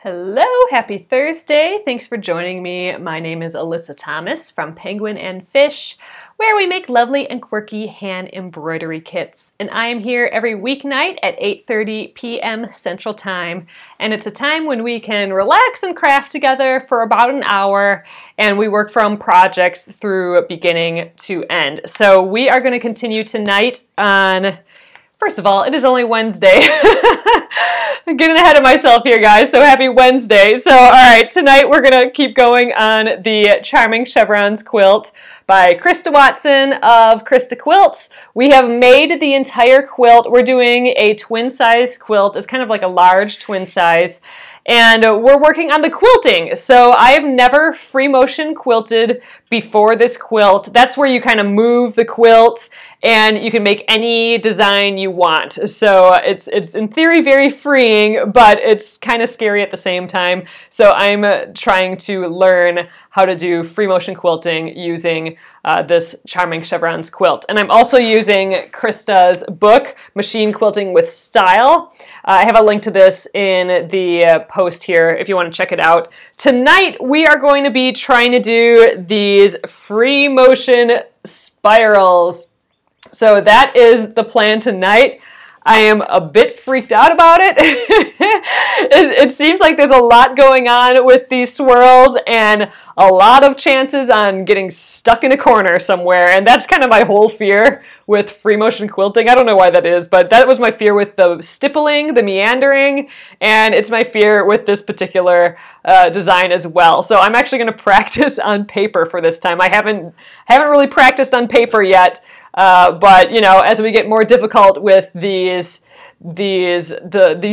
Hello, happy Thursday. Thanks for joining me. My name is Alyssa Thomas from Penguin and Fish, where we make lovely and quirky hand embroidery kits. And I am here every weeknight at 8:30 p.m. Central Time. And it's a time when we can relax and craft together for about an hour, and we work from projects through beginning to end. So we are going to continue tonight on, first of all, it is only Wednesday. I'm getting ahead of myself here, guys, so happy Wednesday. So, all right, tonight we're going to keep going on the Charming Chevrons quilt by Krista Watson of Krista Quilts. We have made the entire quilt. We're doing a twin-size quilt. It's kind of like a large twin size. And we're working on the quilting. So I have never free motion quilted before this quilt. That's where you kind of move the quilt and you can make any design you want. So it's in theory very freeing, but it's kind of scary at the same time. So I'm trying to learn how to do free motion quilting using this Charming Chevrons quilt. And I'm also using Krista's book, Machine Quilting with Style. I have a link to this in the post here if you want to check it out. Tonight we are going to be trying to do these free motion spirals. So that is the plan tonight. I am a bit freaked out about it. It seems like there's a lot going on with these swirls and a lot of chances on getting stuck in a corner somewhere. And that's kind of my whole fear with free motion quilting. I don't know why that is, but that was my fear with the stippling, the meandering, and it's my fear with this particular design as well. So I'm actually going to practice on paper for this time. I haven't really practiced on paper yet. But you know, as we get more difficult with these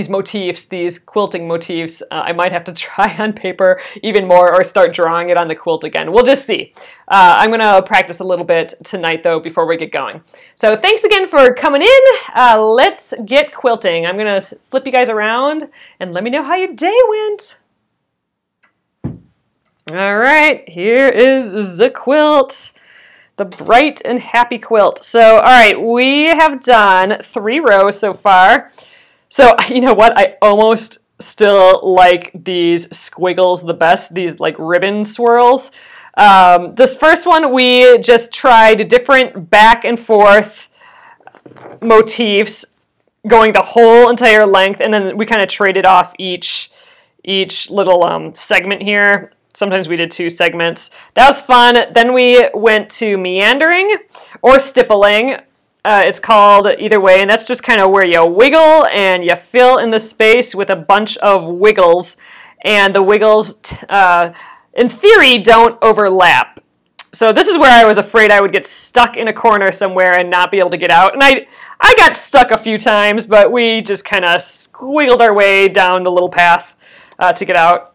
motifs, these quilting motifs, I might have to try on paper even more or start drawing it on the quilt again. We'll just see. I'm going to practice a little bit tonight though before we get going. So thanks again for coming in. Let's get quilting. I'm going to flip you guys around and let me know how your day went. All right, here is the quilt. The bright and happy quilt. So, all right, we have done 3 rows so far. So, you know what? I almost still like these squiggles the best, these like ribbon swirls. This first one, we just tried different back and forth motifs going the whole entire length, and then we kind of traded off each little segment here. Sometimes we did 2 segments. That was fun. Then we went to meandering or stippling. It's called either way, and that's just kind of where you wiggle and you fill in the space with a bunch of wiggles. And the wiggles, in theory, don't overlap. So this is where I was afraid I would get stuck in a corner somewhere and not be able to get out. And I got stuck a few times, but we just kind of squiggled our way down the little path to get out.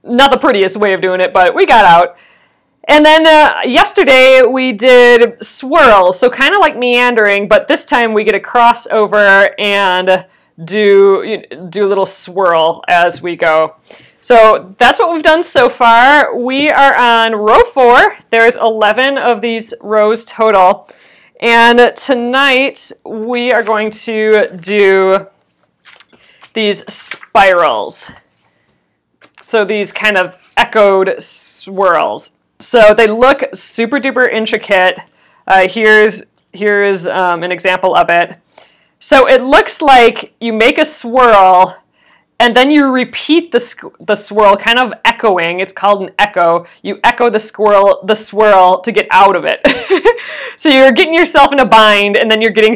Not the prettiest way of doing it, but we got out. And then yesterday we did swirls, so kind of like meandering, but this time we get a crossover and do a little swirl as we go. So that's what we've done so far. We are on row 4. There's 11 of these rows total. And tonight we are going to do these spirals. So these kind of echoed swirls. So they look super duper intricate. Here's an example of it. So it looks like you make a swirl and then you repeat the swirl, kind of echoing. It's called an echo. You echo the swirl to get out of it. So you're getting yourself in a bind, and then you're getting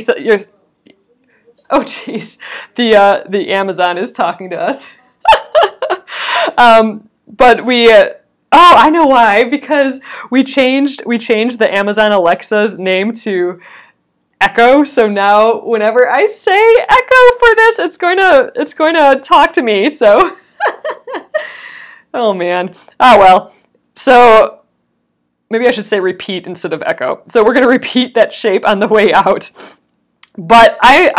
oh geez, the Amazon is talking to us. But we, oh, I know why, because we changed the Amazon Alexa's name to Echo. So now whenever I say Echo for this, it's going to talk to me. So, oh man, oh well. So maybe I should say repeat instead of echo. So we're going to repeat that shape on the way out. But I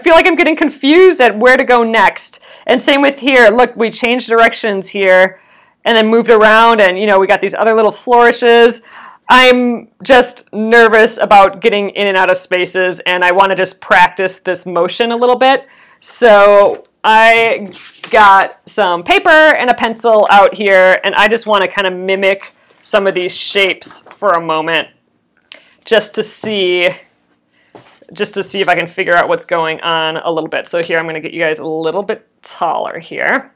feel like I'm getting confused at where to go next. And same with here. Look, we changed directions here and then moved around, and you know, we got these other little flourishes. I'm just nervous about getting in and out of spaces, and I want to just practice this motion a little bit. So I got some paper and a pencil out here, and I just want to kind of mimic some of these shapes for a moment, just to see if I can figure out what's going on a little bit. So here I'm going to get you guys a little bit taller here.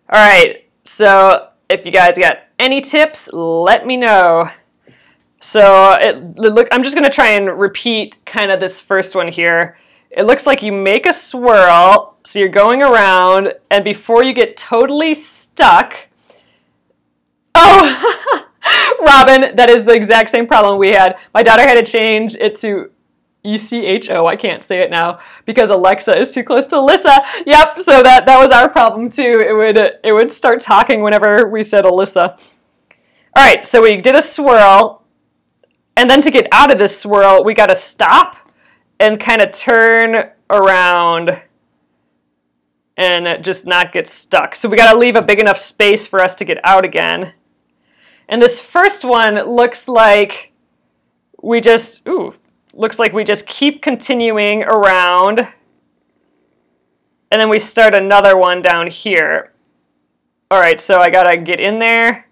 All right, so if you guys got any tips, let me know. So I'm just going to try and repeat kind of this first one here. It looks like you make a swirl, so you're going around, and before you get totally stuck, oh, Robin, that is the exact same problem we had. My daughter had to change it to ECHO, I can't say it now, because Alexa is too close to Alyssa. Yep, so that was our problem too. It would start talking whenever we said Alyssa. All right, so we did a swirl, and then to get out of this swirl, we got to stop and kind of turn around and just not get stuck. So we got to leave a big enough space for us to get out again. And this first one looks like we just keep continuing around, and then we start another one down here. All right, so I gotta get in there,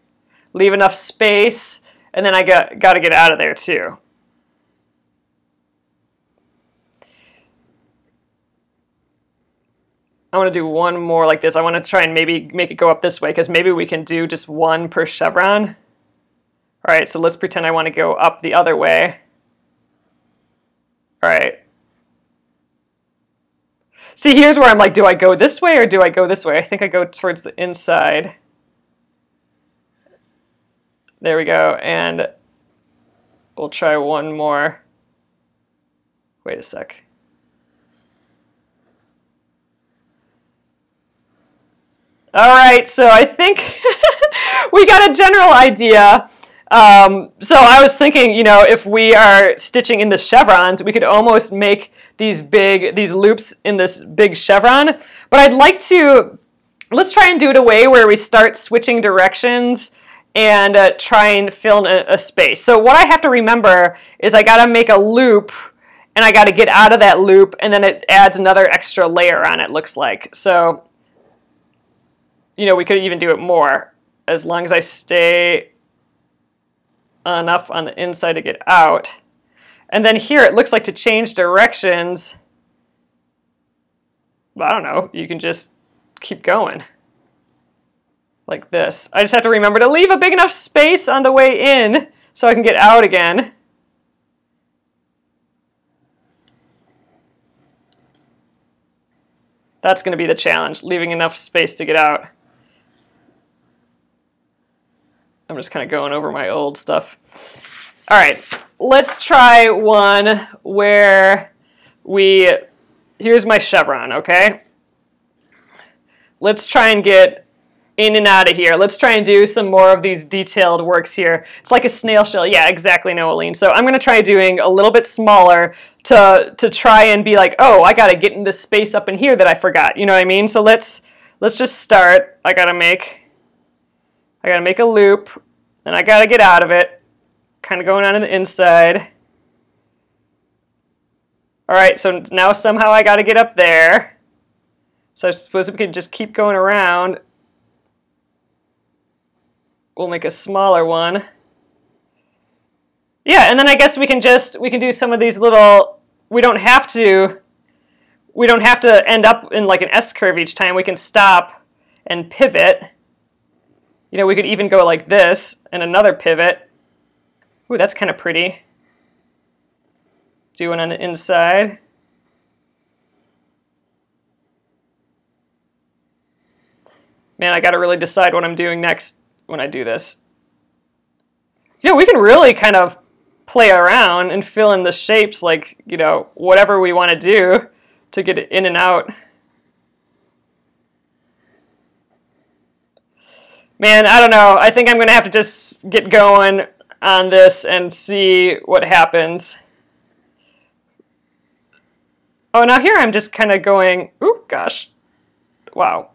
leave enough space, and then I gotta get out of there too. I want to do one more like this. I want to try and maybe make it go up this way, because maybe we can do just one per chevron. All right, so let's pretend I want to go up the other way. All right. See, here's where I'm like, do I go this way or do I go this way? I think I go towards the inside. There we go, and we'll try one more. Wait a sec. All right, so I think we got a general idea. So I was thinking, you know, if we are stitching in the chevrons, we could almost make these loops in this big chevron. But I'd like to, let's try and do it a way where we start switching directions and try and fill in a space. So what I have to remember is I got to make a loop, and I got to get out of that loop, and then it adds another extra layer on it, looks like. So, you know, we could even do it more, as long as I stay enough on the inside to get out. And then here it looks like to change directions, I don't know, you can just keep going like this. I just have to remember to leave a big enough space on the way in so I can get out again. That's going to be the challenge, leaving enough space to get out. I'm just kind of going over my old stuff. All right, let's try one where here's my chevron, okay? Let's try and get in and out of here. Let's try and do some more of these detailed works here. It's like a snail shell. Yeah, exactly, Noeline. So I'm going to try doing a little bit smaller to try and be like, oh, I got to get in this space up in here that I forgot. You know what I mean? So let's just start. I got to make a loop, and I got to get out of it, kind of going on the inside. All right, so now somehow I got to get up there. So I suppose we could just keep going around. We'll make a smaller one. Yeah, and then I guess we can do some of these little, we don't have to end up in like an S-curve each time. We can stop and pivot. You know, we could even go like this and another pivot. Ooh, that's kind of pretty. Do one on the inside. Man, I got to really decide what I'm doing next when I do this. You know, we can really kind of play around and fill in the shapes, like, you know, whatever we want to do to get it in and out. Man, I don't know. I think I'm going to have to just get going on this and see what happens. Oh, now here I'm just kind of going, ooh, gosh. Wow.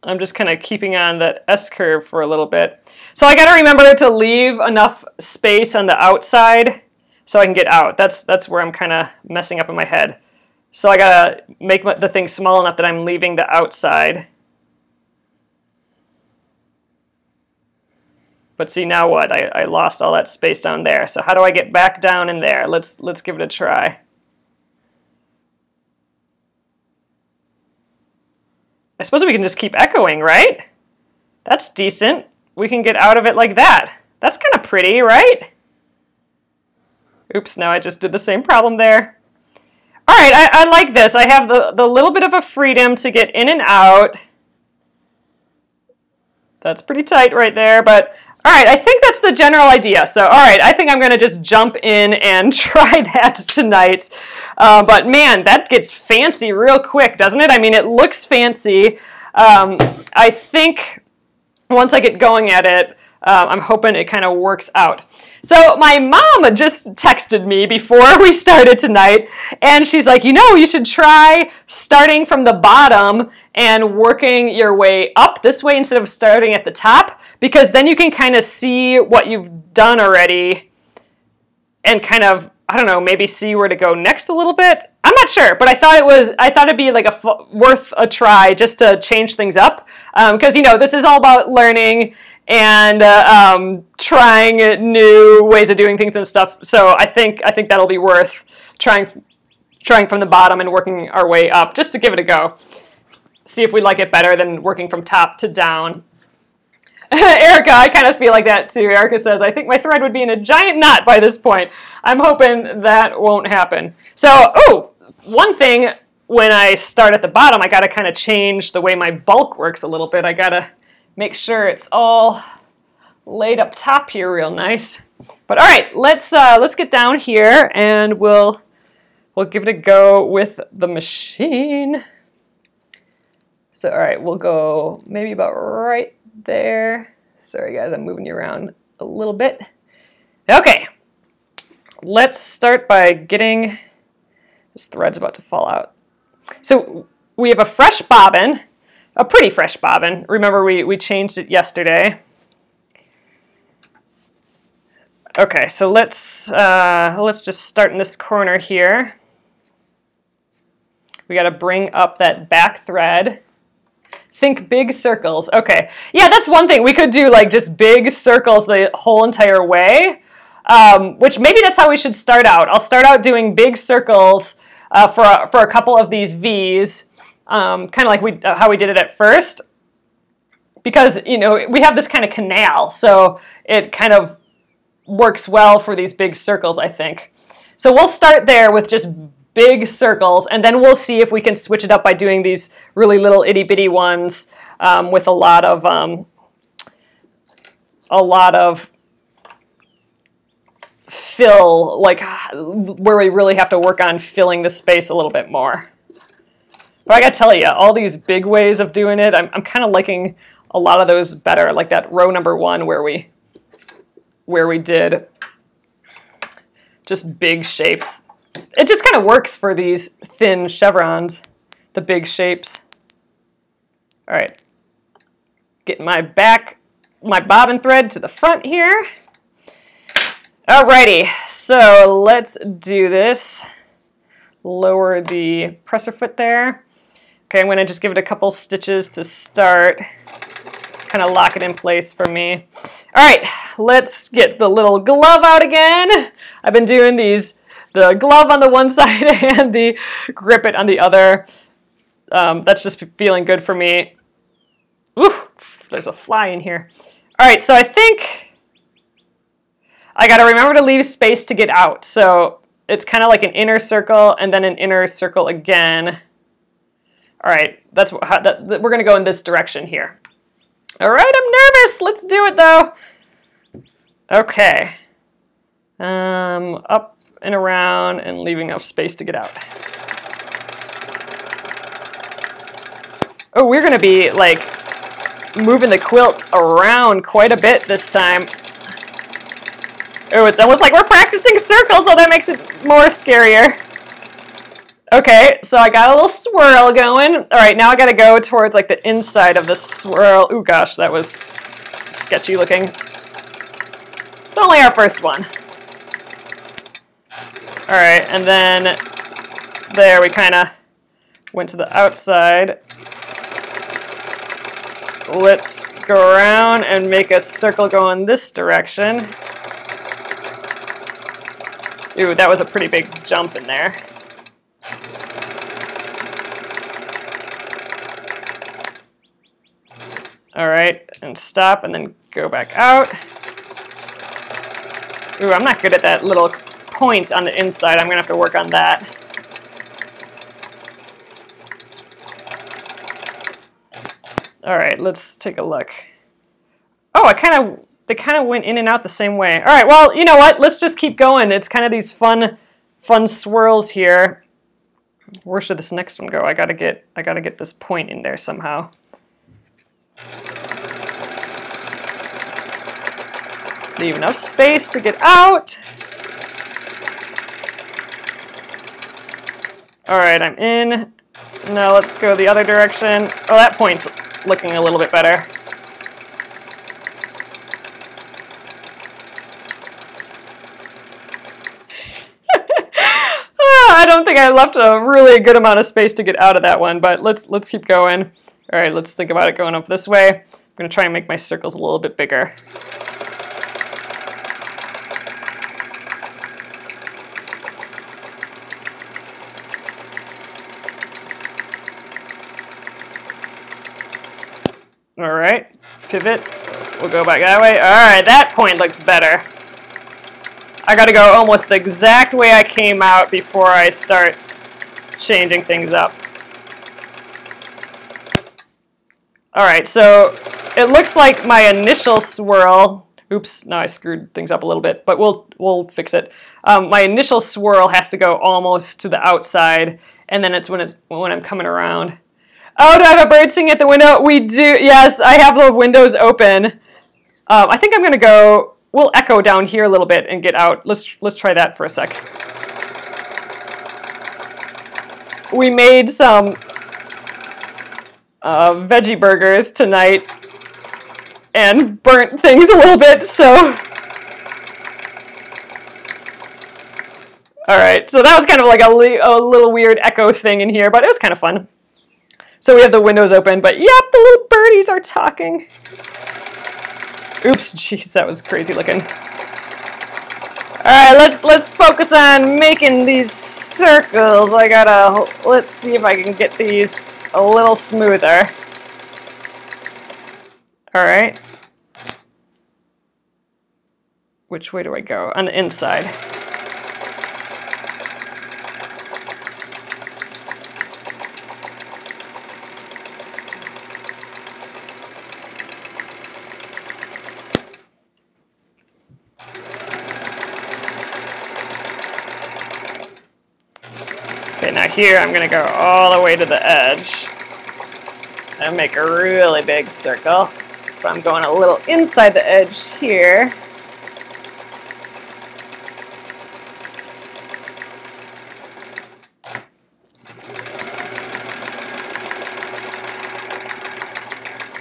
I'm just kind of keeping on that S curve for a little bit. So I got to remember to leave enough space on the outside so I can get out. That's where I'm kind of messing up in my head. So I got to make the thing small enough that I'm leaving the outside. But see, now what? I lost all that space down there. So how do I get back down in there? Let's give it a try. I suppose we can just keep echoing, right? That's decent. We can get out of it like that. That's kind of pretty, right? Oops, now I just did the same problem there. All right, I like this. I have the little bit of a freedom to get in and out. That's pretty tight right there, but all right, I think that's the general idea. So, all right, I think I'm going to just jump in and try that tonight. But man, that gets fancy real quick, doesn't it? I mean, it looks fancy. I think once I get going at it, I'm hoping it kind of works out. So my mom just texted me before we started tonight, and she's like, you know, you should try starting from the bottom and working your way up this way instead of starting at the top, because then you can kind of see what you've done already and kind of, I don't know, maybe see where to go next a little bit. I'm not sure, but I thought it'd be like worth a try just to change things up, because you know, this is all about learning and trying new ways of doing things and stuff. So I think that'll be worth trying from the bottom and working our way up, just to give it a go. See if we like it better than working from top to down. Erica, I kind of feel like that too. Erica says, I think my thread would be in a giant knot by this point. I'm hoping that won't happen. So, oh, one thing, when I start at the bottom, I got to kind of change the way my bulk works a little bit. I got to make sure it's all laid up top here real nice. But all right, let's get down here and we'll give it a go with the machine. So all right, we'll go maybe about right there. Sorry guys, I'm moving you around a little bit. Okay, let's start by getting, this thread's about to fall out. So we have a fresh bobbin. A pretty fresh bobbin. Remember, we changed it yesterday. Okay, so let's just start in this corner here. We got to bring up that back thread. Think big circles. Okay, yeah, that's one thing. We could do like just big circles the whole entire way, which maybe that's how we should start out. I'll start out doing big circles for a couple of these V's. Kind of like how we did it at first, because you know we have this kind of canal, so it kind of works well for these big circles, I think. So we'll start there with just big circles, and then we'll see if we can switch it up by doing these really little itty bitty ones with a lot of fill, like where we really have to work on filling the space a little bit more. But I gotta tell you, all these big ways of doing it, I'm kind of liking a lot of those better, like that row number 1 where we did just big shapes. It just kind of works for these thin chevrons, the big shapes. All right, get my bobbin thread to the front here. Alrighty, so let's do this. Lower the presser foot there. Okay, I'm going to just give it a couple stitches to start, kind of lock it in place for me. All right, let's get the little glove out again. I've been doing the glove on the one side and the grip it on the other. That's just feeling good for me. Ooh, there's a fly in here. All right, so I think I got to remember to leave space to get out. So it's kind of like an inner circle and then an inner circle again. All right, we're going to go in this direction here. All right, I'm nervous. Let's do it, though. Okay. Up and around and leaving enough space to get out. Oh, we're going to be, like, moving the quilt around quite a bit this time. Oh, it's almost like we're practicing circles, so that makes it more scarier. Okay, so I got a little swirl going. All right, now I got to go towards like the inside of the swirl. Ooh, gosh, that was sketchy looking. It's only our first one. All right, and then there we kind of went to the outside. Let's go around and make a circle go in this direction. Ooh, that was a pretty big jump in there. All right, and stop and then go back out. Ooh, I'm not good at that little point on the inside. I'm gonna have to work on that. All right, let's take a look. Oh, they kind of went in and out the same way. All right, well, you know what? Let's just keep going. It's kind of these fun swirls here. Where should this next one go? I gotta get this point in there somehow. Leave enough space to get out. All right, I'm in. Now let's go the other direction. Oh, that point's looking a little bit better. I don't think I left a really good amount of space to get out of that one, but let's keep going. All right, let's think about it going up this way. I'm gonna try and make my circles a little bit bigger. All right, pivot. We'll go back that way. All right, that point looks better. I gotta go almost the exact way I came out before I start changing things up. All right, so it looks like my initial swirl, oops, now I screwed things up a little bit, but we'll fix it. My initial swirl has to go almost to the outside, and then it's when I'm coming around. Oh, do I have a bird singing at the window? We do. Yes, I have the windows open. I think I'm gonna go. We'll echo down here a little bit and get out. Let's try that for a sec. We made some veggie burgers tonight and burnt things a little bit. So, all right. So that was kind of like a little weird echo thing in here, but it was kind of fun. So we have the windows open, but yep, the little birdies are talking. Oops, jeez, that was crazy looking. All right, let's focus on making these circles. Let's see if I can get these a little smoother. All right. Which way do I go? On the inside. Okay, now here I'm going to go all the way to the edge and make a really big circle. But I'm going a little inside the edge here.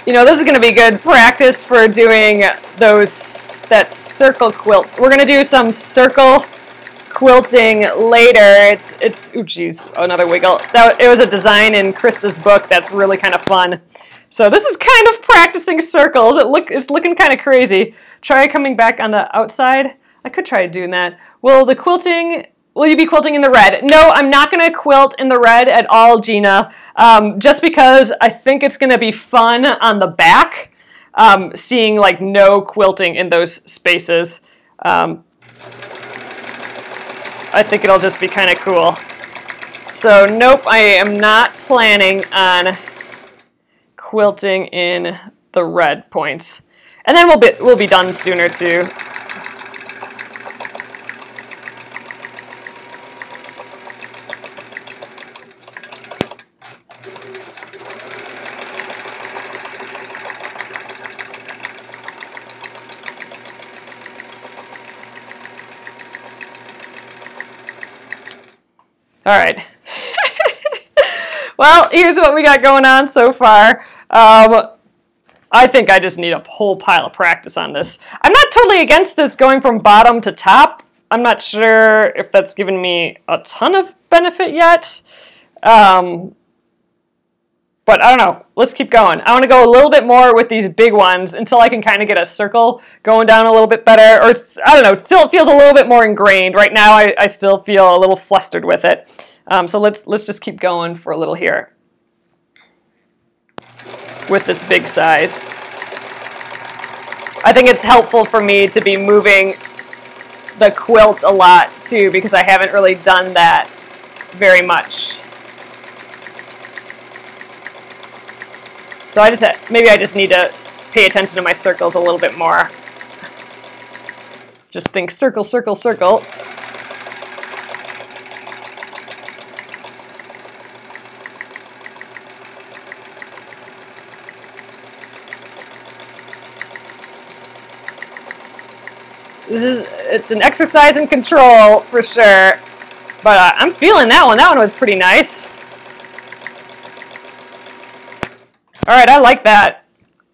You know, this is going to be good practice for doing that circle quilt. We're going to do some circle quilting later. Oh geez, another wiggle. It was a design in Krista's book that's really kind of fun. So this is kind of practicing circles. It's looking kind of crazy. Try coming back on the outside. I could try doing that. Will you be quilting in the red? No, I'm not going to quilt in the red at all, Gina, just because I think it's going to be fun on the back, seeing like no quilting in those spaces. I think it'll just be kind of cool. So nope, I am not planning on quilting in the red points. And then we'll be done sooner too. All right. Well, here's what we got going on so far. I think I just need a whole pile of practice on this. I'm not totally against this going from bottom to top. I'm not sure if that's given me a ton of benefit yet. But I don't know. Let's keep going. I want to go a little bit more with these big ones until I can kind of get a circle going down a little bit better. Or I don't know. Still, it feels a little bit more ingrained. Right now, I still feel a little flustered with it. So let's just keep going for a little here with this big size. I think it's helpful for me to be moving the quilt a lot too, because I haven't really done that very much. So maybe I just need to pay attention to my circles a little bit more. Just think circle, circle, circle. It's an exercise in control for sure, but I'm feeling that one. That one was pretty nice. All right, I like that.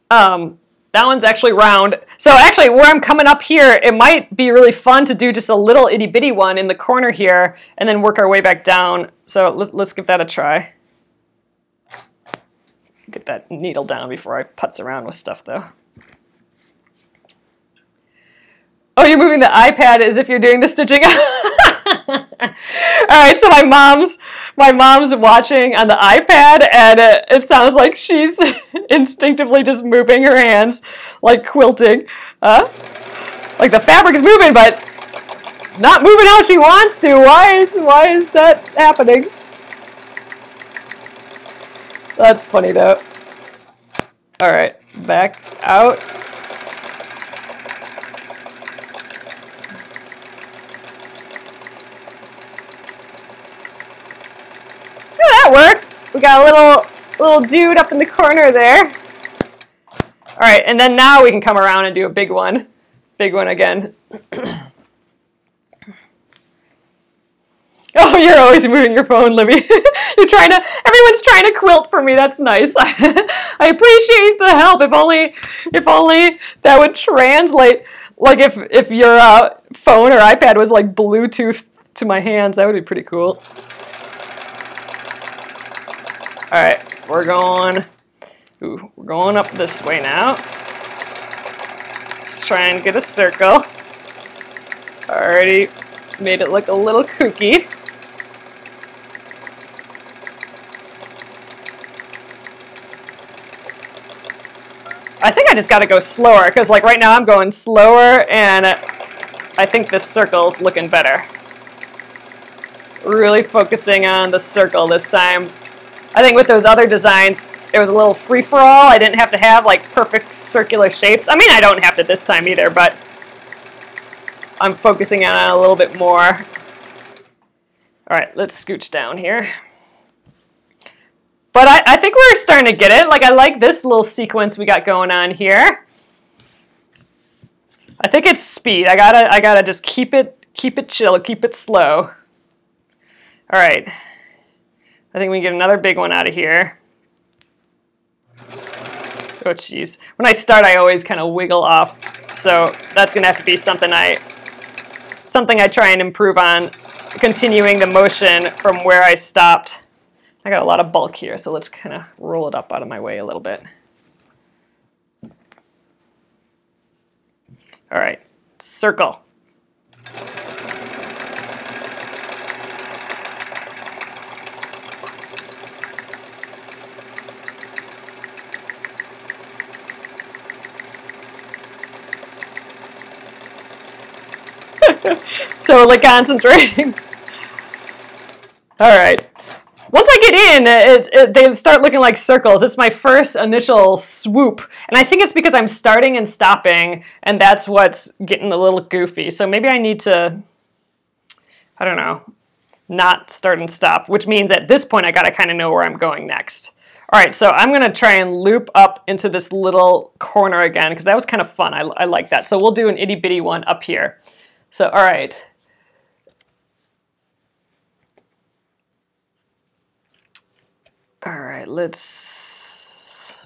That one's actually round. So actually, where I'm coming up here, it might be really fun to do just a little itty bitty one in the corner here, and then work our way back down. So let's give that a try. Get that needle down before I putz around with stuff, though. Oh, you're moving the iPad as if you're doing the stitching. All right, so my mom's watching on the iPad, and it sounds like she's instinctively just moving her hands like quilting. Like the fabric's moving, but not moving how she wants to. Why is that happening? That's funny though. All right, back out. That worked. We got a little dude up in the corner there. All right, and then now we can come around and do a big one again. Oh, you're always moving your phone, Libby. Everyone's trying to quilt for me. That's nice. I appreciate the help. If only that would translate. Like if your phone or iPad was like Bluetooth to my hands, that would be pretty cool. All right, we're going up this way now. Let's try and get a circle. Already made it look a little kooky. I think I just got to go slower, because like right now I'm going slower, and I think this circle's looking better. Really focusing on the circle this time. I think with those other designs, it was a little free-for-all. I didn't have to have like perfect circular shapes. I mean, I don't have to this time either, but I'm focusing on it a little bit more. All right, let's scooch down here. But I think we're starting to get it. Like, I like this little sequence we got going on here. I think it's speed. I gotta just keep it chill, keep it slow. All right. I think we can get another big one out of here. Oh, jeez. When I start, I always kind of wiggle off. So that's going to have to be something I try and improve on, continuing the motion from where I stopped. I got a lot of bulk here, so let's kind of roll it up out of my way a little bit. All right, circle. Totally concentrating. All right. Once I get in, they start looking like circles. It's my first initial swoop. And I think it's because I'm starting and stopping, and that's what's getting a little goofy. So maybe I need to, I don't know, not start and stop, which means at this point I gotta kind of know where I'm going next. All right, so I'm gonna try and loop up into this little corner again, because that was kind of fun. I like that. So we'll do an itty bitty one up here. So, all right. All right, let's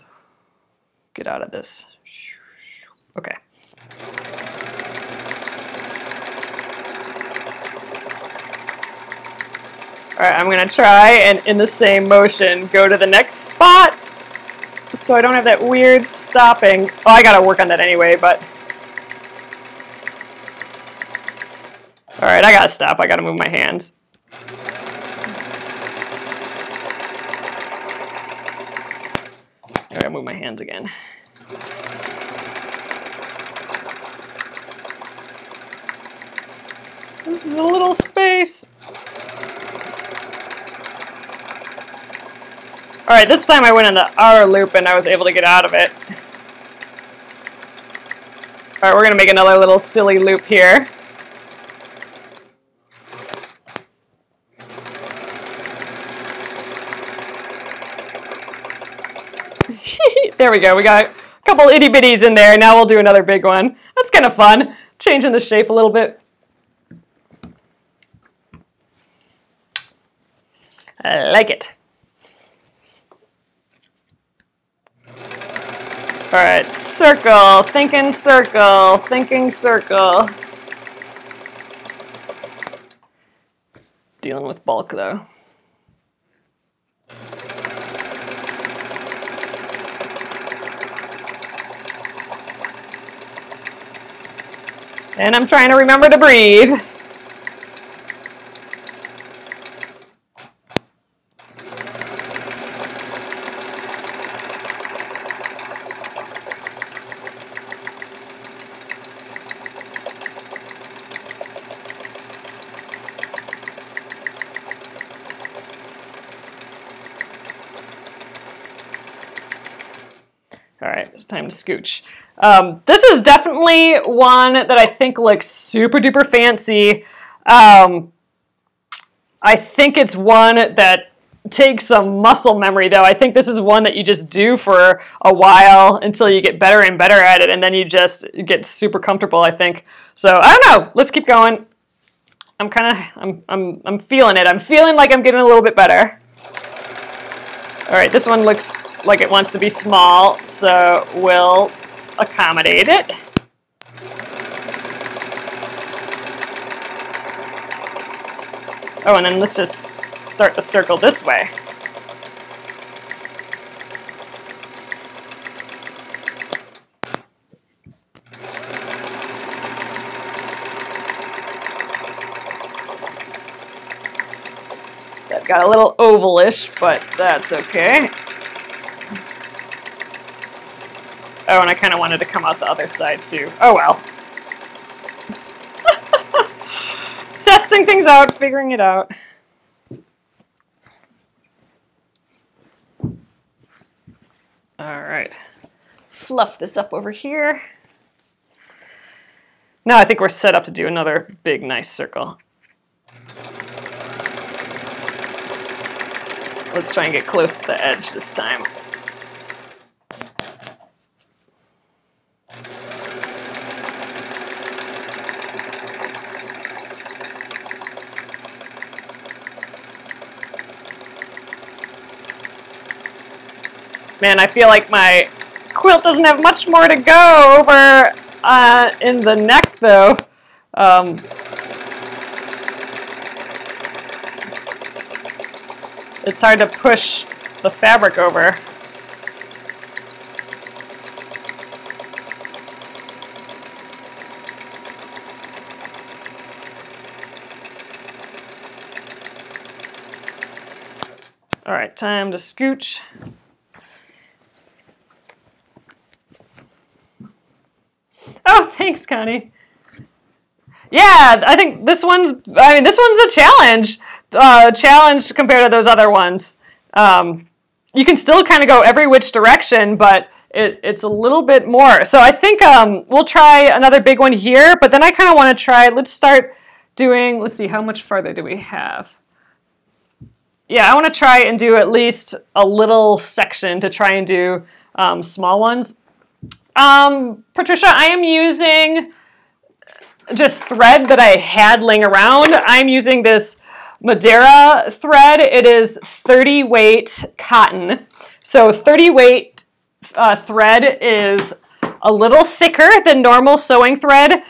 get out of this. Okay. All right, I'm gonna try and in the same motion go to the next spot so I don't have that weird stopping. Oh, I gotta work on that anyway, but. All right, I gotta stop. I gotta move my hands. I gotta move my hands again. This is a little space. All right, this time I went on the outer loop and I was able to get out of it. All right, we're gonna make another little silly loop here. There we go, we got a couple itty bitties in there. Now we'll do another big one. That's kind of fun, changing the shape a little bit. I like it. All right, circle, thinking circle, thinking circle. Dealing with bulk though. And I'm trying to remember to breathe. All right, it's time to scooch. This is definitely one that I think looks super duper fancy. I think it's one that takes some muscle memory though. I think this is one that you just do for a while until you get better and better at it, and then you just get super comfortable, I think. So I don't know, let's keep going. I'm feeling it. I'm feeling like I'm getting a little bit better. All right, this one looks like it wants to be small, so we'll accommodate it. Oh, and then let's just start the circle this way. That got a little ovalish, but that's okay. Oh, and I kind of wanted to come out the other side too. Oh well. Testing things out, figuring it out. All right. Fluff this up over here. Now I think we're set up to do another big, nice circle. Let's try and get close to the edge this time. Man, I feel like my quilt doesn't have much more to go over in the neck, though. It's hard to push the fabric over. All right, time to scooch. Oh, thanks, Connie. Yeah, I think this one's a challenge. Challenge compared to those other ones. You can still kind of go every which direction, but it's a little bit more. So I think we'll try another big one here, but then I kind of want to try, let's start doing, let's see, how much farther do we have? Yeah, I want to try and do at least a little section to try and do small ones. Patricia, I am using just thread that I had laying around. I'm using this Madeira thread. It is 30 weight cotton. So 30 weight thread is a little thicker than normal sewing thread,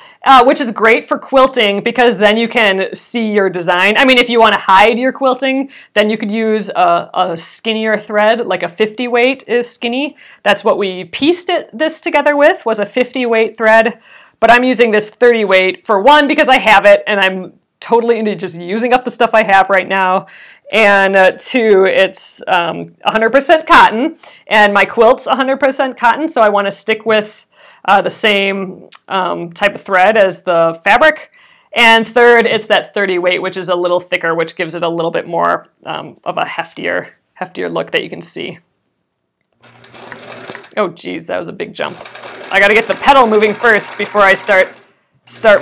which is great for quilting because then you can see your design. I mean, if you want to hide your quilting, then you could use a skinnier thread, like a 50 weight is skinny. That's what we pieced this together with, was a 50 weight thread. But I'm using this 30 weight for one, because I have it and I'm totally into just using up the stuff I have right now. And two, it's 100% cotton, and my quilt's 100% cotton, so I want to stick with the same type of thread as the fabric. And third, it's that 30 weight, which is a little thicker, which gives it a little bit more of a heftier look that you can see. Oh geez, that was a big jump. I gotta get the pedal moving first before I start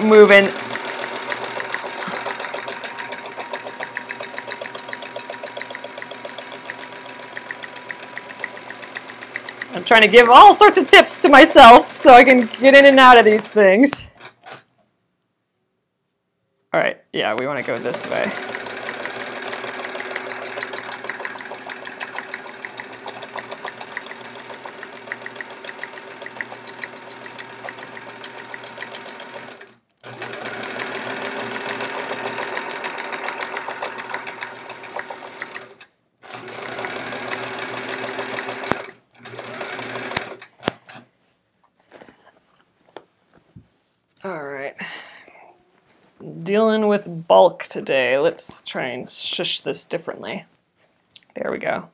moving. I'm trying to give all sorts of tips to myself so I can get in and out of these things. All right, yeah, we want to go this way. All right, dealing with bulk today. Let's try and shush this differently. There we go.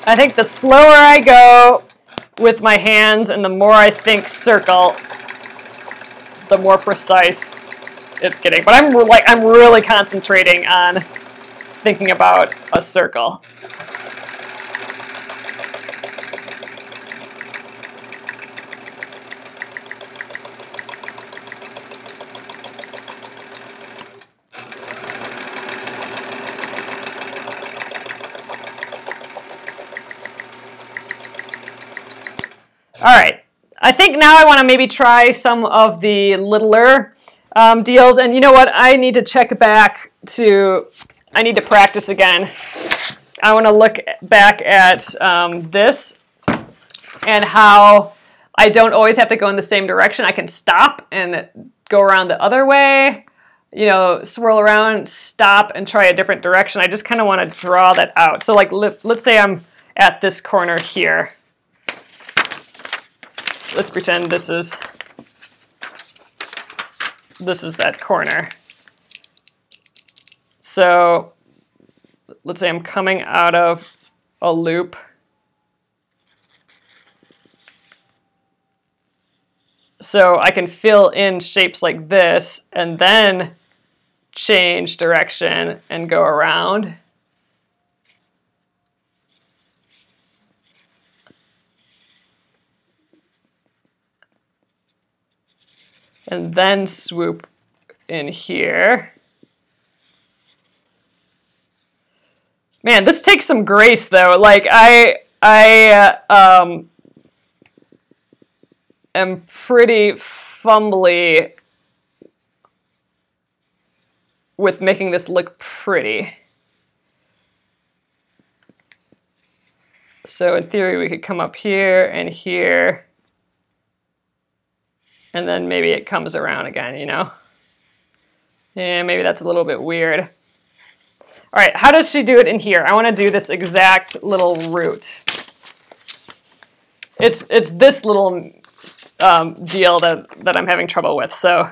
I think the slower I go with my hands and the more I think circle, the more precise it's getting. But I'm really concentrating on thinking about a circle. All right, I think now I want to maybe try some of the littler deals. And you know what? I need to check back to, I need to practice again. I want to look back at this and how I don't always have to go in the same direction. I can stop and go around the other way, you know, swirl around, stop, and try a different direction. I just kind of want to draw that out. So like, let's say I'm at this corner here. Let's pretend this is that corner. So let's say I'm coming out of a loop. So I can fill in shapes like this and then change direction and go around. And then swoop in here. Man, this takes some grace though. Like I am pretty fumbly with making this look pretty. So in theory, we could come up here and here. And then maybe it comes around again, you know? Yeah, maybe that's a little bit weird. All right, how does she do it in here? I want to do this exact little root. It's this little deal that I'm having trouble with. So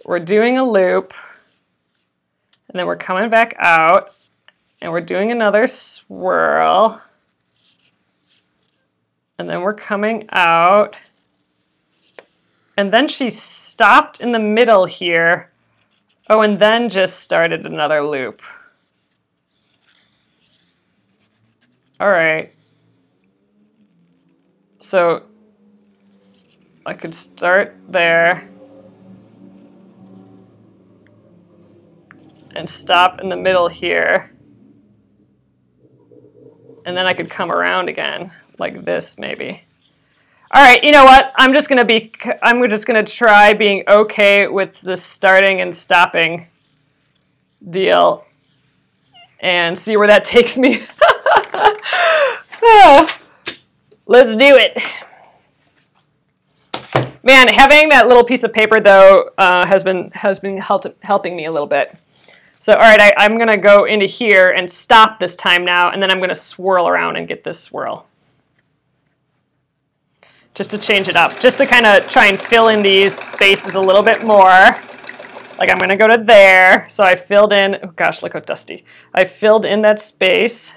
we're doing a loop, and then we're coming back out, and we're doing another swirl, and then we're coming out. And then she stopped in the middle here. Oh, and then just started another loop. All right. So I could start there and stop in the middle here. And then I could come around again, like this maybe. All right, you know what? I'm just gonna try being okay with the starting and stopping deal and see where that takes me. Let's do it. Man, having that little piece of paper though has been helping me a little bit. So all right, I'm gonna go into here and stop this time now, and then I'm gonna swirl around and get this swirl. Just to change it up, just to kind of try and fill in these spaces a little bit more. Like I'm gonna go to there, so I filled in, oh gosh, look how dusty. I filled in that space.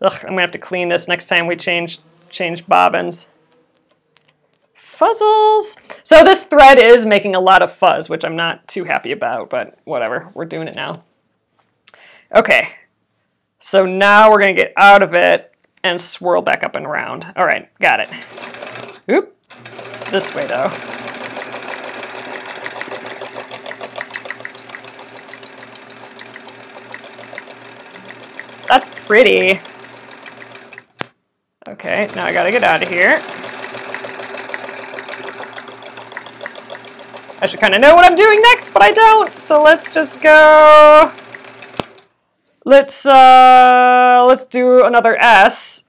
Ugh, I'm gonna have to clean this next time we change bobbins. Fuzzles. So this thread is making a lot of fuzz, which I'm not too happy about, but whatever, we're doing it now. Okay, so now we're gonna get out of it and swirl back up and around. All right, got it. Oop, this way though. That's pretty. Okay, now I gotta get out of here. I should kind of know what I'm doing next, but I don't. So let's just go. Let's do another S.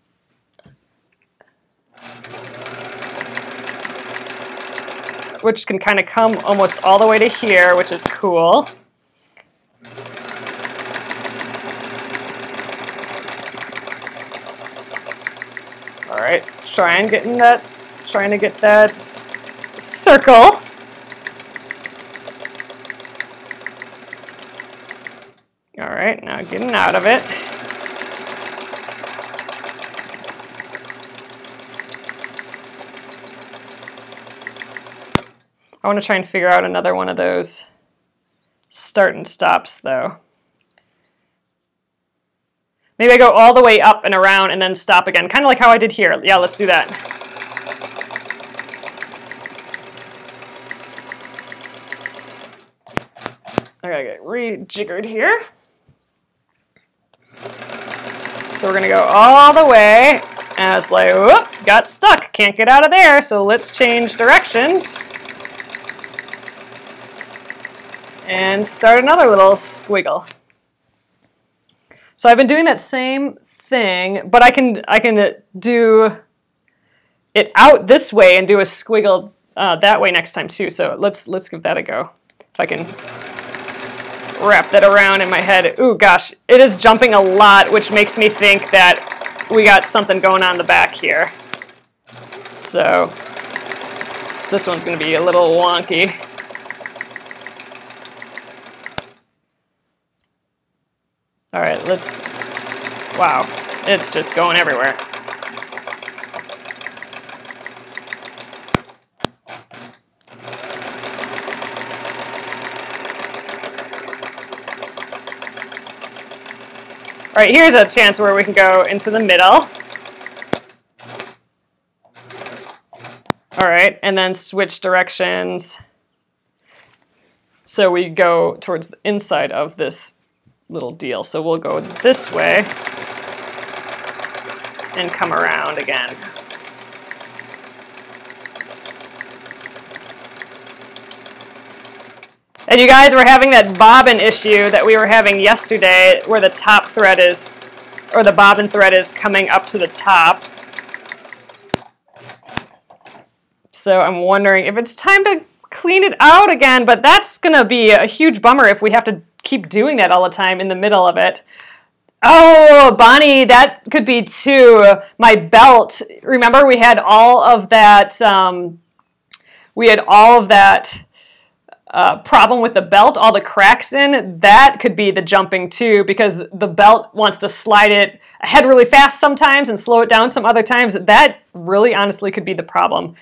Which can kind of come almost all the way to here, which is cool. All right, trying to get that circle. All right, now getting out of it. I want to try and figure out another one of those start and stops though. Maybe I go all the way up and around and then stop again, kind of like how I did here. Yeah, let's do that. I gotta get rejiggered here. So we're gonna go all the way, and it's like, whoop, got stuck, can't get out of there, so let's change directions. And start another little squiggle. So I've been doing that same thing, but I can do it out this way and do a squiggle that way next time too. So let's give that a go. If I can wrap that around in my head. Ooh, gosh, it is jumping a lot, which makes me think that we got something going on in the back here. So this one's going to be a little wonky. All right, wow, it's just going everywhere. All right, here's a chance where we can go into the middle. All right, and then switch directions. So we go towards the inside of this little deal. So we'll go this way and come around again. And you guys were having that bobbin issue that we were having yesterday where the top thread is, or the bobbin thread is coming up to the top. So I'm wondering if it's time to clean it out again, but that's gonna be a huge bummer if we have to keep doing that all the time in the middle of it. Oh, Bonnie, that could be too. My belt, remember we had all of that, problem with the belt, all the cracks in. That could be the jumping too, because the belt wants to slide it ahead really fast sometimes and slow it down some other times. That really honestly could be the problem.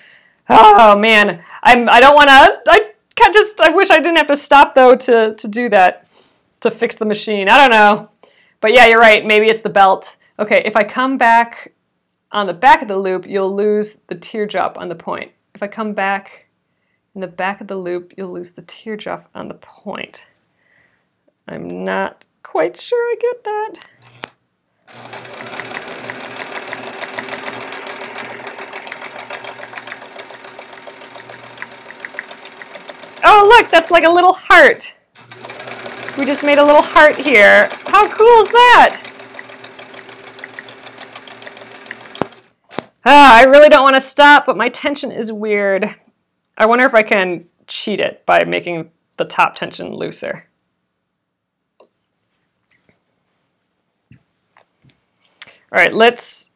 Oh man, I don't want to, I wish I didn't have to stop though to do that, to fix the machine. I don't know. But yeah, you're right. Maybe it's the belt. Okay, if I come back on the back of the loop, you'll lose the teardrop on the point. If I come back in the back of the loop, you'll lose the teardrop on the point. I'm not quite sure I get that. Oh, look, that's like a little heart. We just made a little heart here. How cool is that? I really don't want to stop, but my tension is weird. I wonder if I can cheat it by making the top tension looser. All right, let's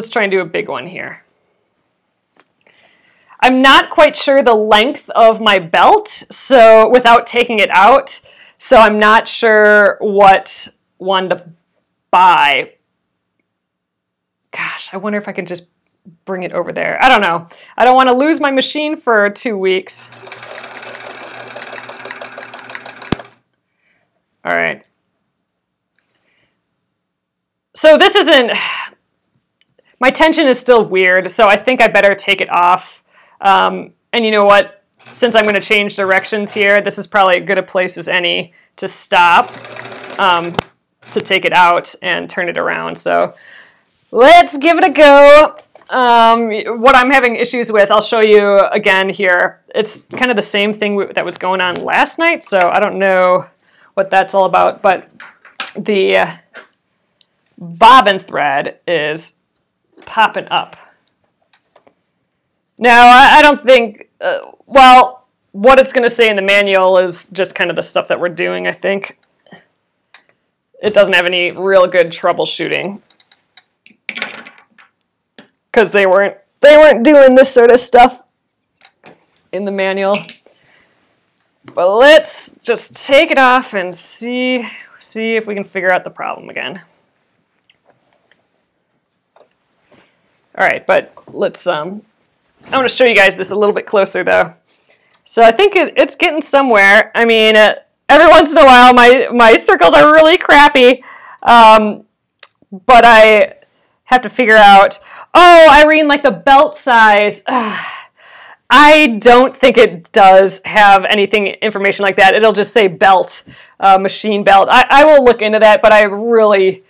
try and do a big one here. I'm not quite sure the length of my belt, so without taking it out, so I'm not sure what one to buy. Gosh, I wonder if I can just bring it over there. I don't know. I don't want to lose my machine for 2 weeks. All right. So this isn't, my tension is still weird, so I think I better take it off. And you know what? Since I'm going to change directions here, this is probably as good a place as any to stop, to take it out and turn it around. So let's give it a go. What I'm having issues with, I'll show you again here. It's kind of the same thing that was going on last night, so I don't know what that's all about, but the bobbin thread is popping up. Now, I don't think, well, what it's going to say in the manual is just kind of the stuff that we're doing, I think. It doesn't have any real good troubleshooting, because they weren't doing this sort of stuff in the manual. But let's just take it off and see if we can figure out the problem again. All right, but let's I want to show you guys this a little bit closer though. So I think it's getting somewhere. I mean, every once in a while my circles are really crappy, but I have to figure out, oh, Irene, like the belt size. I don't think it does have anything information like that. It'll just say belt, machine belt. I will look into that, but I really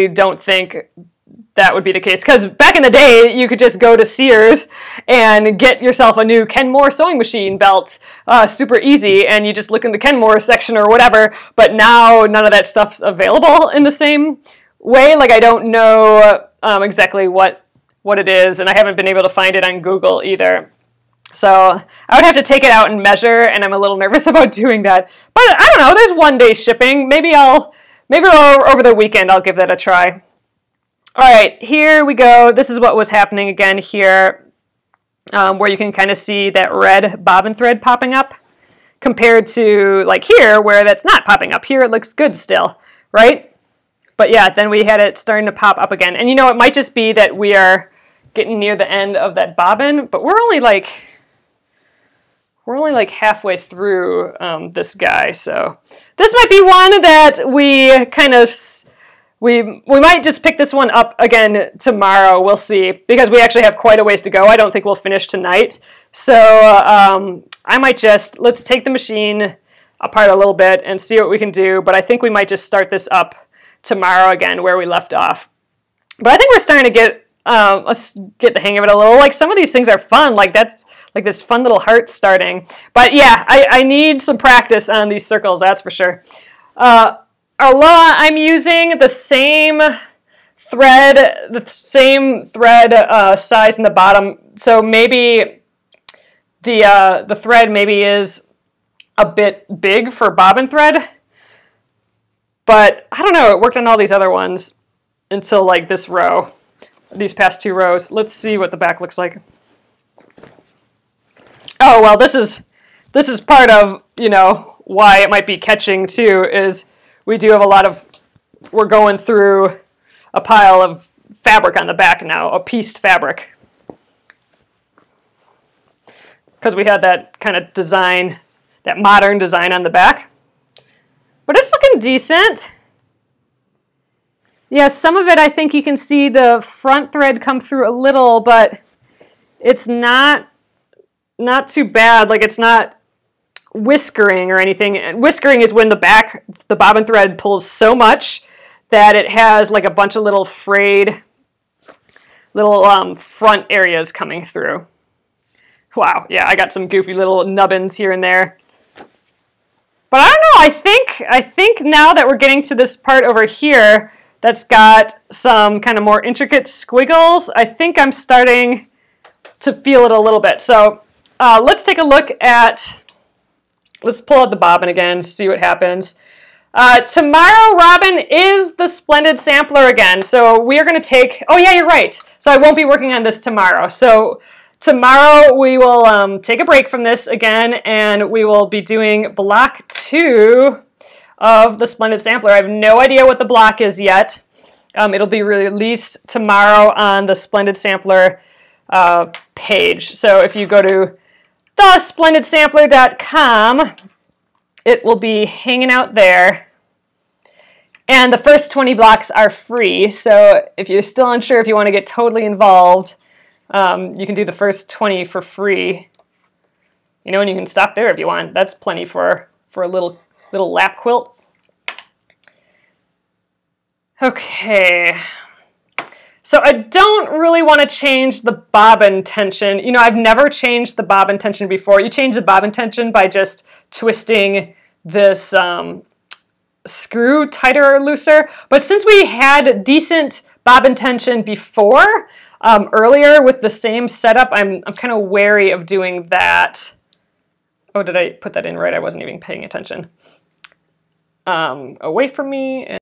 don't think that would be the case, because back in the day you could just go to Sears and get yourself a new Kenmore sewing machine belt super easy, and you just look in the Kenmore section or whatever. But now none of that stuff's available in the same way. Like, I don't know exactly what it is, and I haven't been able to find it on Google either. So I would have to take it out and measure, and I'm a little nervous about doing that. But I don't know, there's 1 day shipping. Maybe over the weekend I'll give that a try. All right, here we go. This is what was happening again here, where you can kind of see that red bobbin thread popping up compared to like here where that's not popping up. Here it looks good still, right? But yeah, then we had it starting to pop up again. And you know, it might just be that we are getting near the end of that bobbin, but we're only like halfway through this guy. So this might be one that we kind of, we might just pick this one up again tomorrow. We'll see, because we actually have quite a ways to go. I don't think we'll finish tonight. So I might just, let's take the machine apart a little bit and see what we can do. But I think we might just start this up tomorrow again where we left off. But I think we're starting to get, let's get the hang of it a little. Like, some of these things are fun. Like, that's like this fun little heart starting. But yeah, I need some practice on these circles, that's for sure. I'm using the same thread, size in the bottom. So maybe the thread maybe is a bit big for bobbin thread. But I don't know, it worked on all these other ones until like this row, these past 2 rows. Let's see what the back looks like. Oh, well, this is part of, you know, why it might be catching too, is we do have a lot of, we're going through a pile of fabric on the back now, a pieced fabric. Because we had that kind of design, that modern design on the back. But it's looking decent. Yeah, some of it I think you can see the front thread come through a little, but it's not too bad. Like, it's not whiskering or anything. And whiskering is when the bobbin thread pulls so much that it has like a bunch of little frayed little front areas coming through. Wow, yeah, I got some goofy little nubbins here and there. But I don't know, I think now that we're getting to this part over here that's got some kind of more intricate squiggles, I think I'm starting to feel it a little bit. So let's take a look at, let's pull out the bobbin again, see what happens. Tomorrow, Robin, is the Splendid Sampler again. So we are going to take, oh yeah, you're right. So I won't be working on this tomorrow. So tomorrow we will take a break from this again, and we will be doing block 2 of the Splendid Sampler. I have no idea what the block is yet. It'll be released tomorrow on the Splendid Sampler page. So if you go to thesplendidsampler.com, it will be hanging out there. And the first 20 blocks are free. So if you're still unsure if you want to get totally involved, you can do the first 20 for free. You know, and you can stop there if you want. That's plenty for a little lap quilt. Okay. So I don't really want to change the bobbin tension. You know, I've never changed the bobbin tension before. You change the bobbin tension by just twisting this screw tighter or looser. But since we had decent bobbin tension before, earlier with the same setup, I'm kind of wary of doing that. Oh, did I put that in right? I wasn't even paying attention. Away from me.